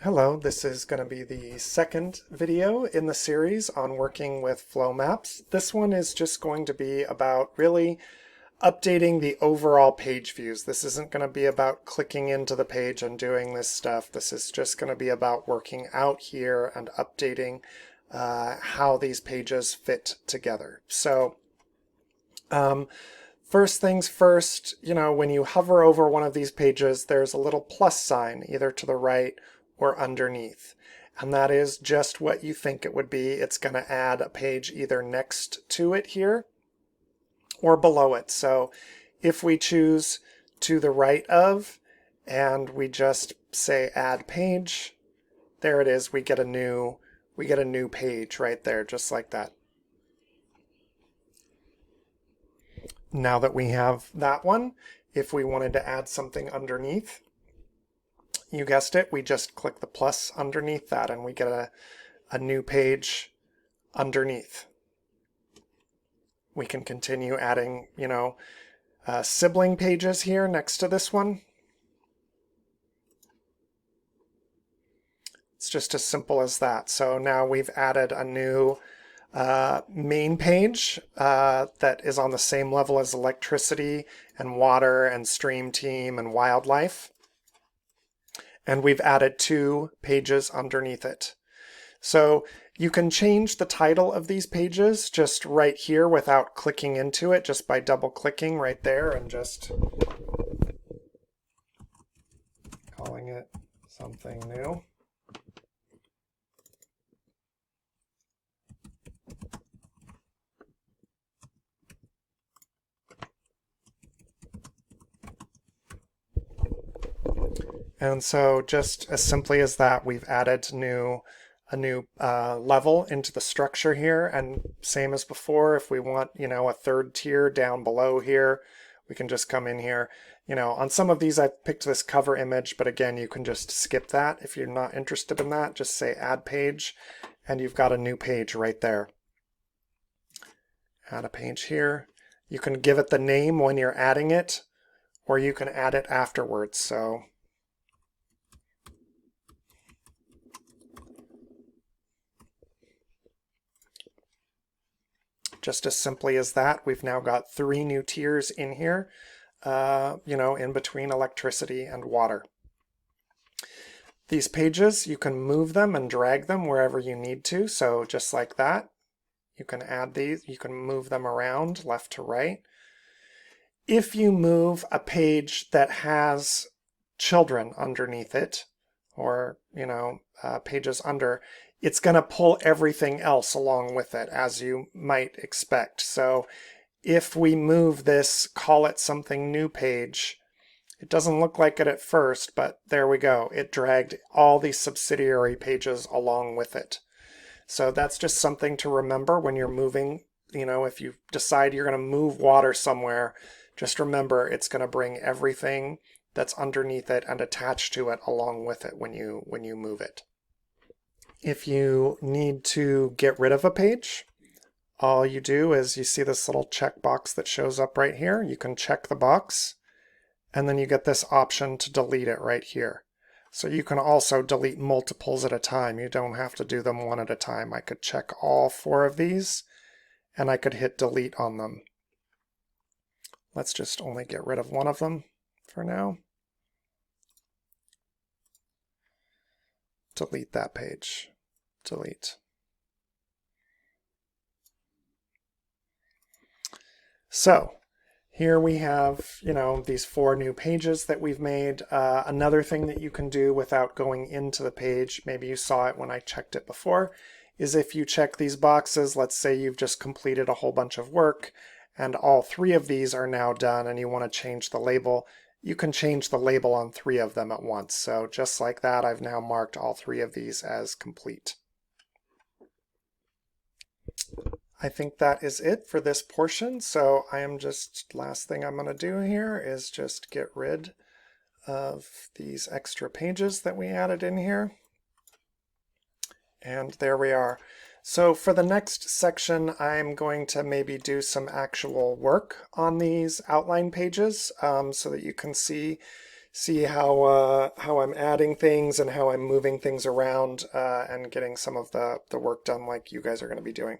Hello, this is going to be the second video in the series on working with Flowmapps. This one is just going to be about really updating the overall page views. This isn't going to be about clicking into the page and doing this stuff. This is just going to be about working out here and updating how these pages fit together. So first things first, when you hover over one of these pages, there's a little plus sign either to the right or underneath. And that is just what you think it would be. It's going to add a page either next to it here or below it. So if we choose to the right of and we just say add page, there it is. We get a new page right there, just like that. Now that we have that one, if we wanted to add something underneath, you guessed it, we just click the plus underneath that and we get a new page underneath. We can continue adding, sibling pages here next to this one. It's just as simple as that. So now we've added a new main page that is on the same level as electricity and water and stream team and wildlife. And we've added 2 pages underneath it. So you can change the title of these pages just right here without clicking into it, just by double clicking right there and just calling it something new. And so just as simply as that, we've added a new level into the structure here. And same as before, if we want, a third tier down below here, we can just come in here. On some of these, I've picked this cover image, but again, you can just skip that. If you're not interested in that, just say add page, and you've got a new page right there. Add a page here. You can give it the name when you're adding it, or you can add it afterwards. So just as simply as that, we've now got 3 new tiers in here, in between electricity and water. These pages, you can move them and drag them wherever you need to. So just like that, you can add these, you can move them around left to right. If you move a page that has children underneath it, or, pages under, it's going to pull everything else along with it, as you might expect. So if we move this, call it something new page, it doesn't look like it at first, but there we go. It dragged all these subsidiary pages along with it. So that's just something to remember when you're moving. If you decide you're going to move water somewhere, just remember it's going to bring everything that's underneath it and attached to it along with it when you move it. If you need to get rid of a page, all you do is you see this little checkbox that shows up right here. You can check the box, and then you get this option to delete it right here. So you can also delete multiples at a time. You don't have to do them one at a time. I could check all 4 of these, and I could hit delete on them. Let's just only get rid of one of them for now. Delete that page. Delete. So here we have, these 4 new pages that we've made. Another thing that you can do without going into the page, maybe you saw it when I checked it before, is if you check these boxes, let's say you've just completed a whole bunch of work and all 3 of these are now done and you want to change the label, you can change the label on 3 of them at once. So just like that, I've now marked all 3 of these as complete. I think that is it for this portion. So last thing I'm going to do here is just get rid of these extra pages that we added in here. And there we are. So for the next section, I'm going to maybe do some actual work on these outline pages so that you can see see how I'm adding things and how I'm moving things around and getting some of the work done like you guys are going to be doing.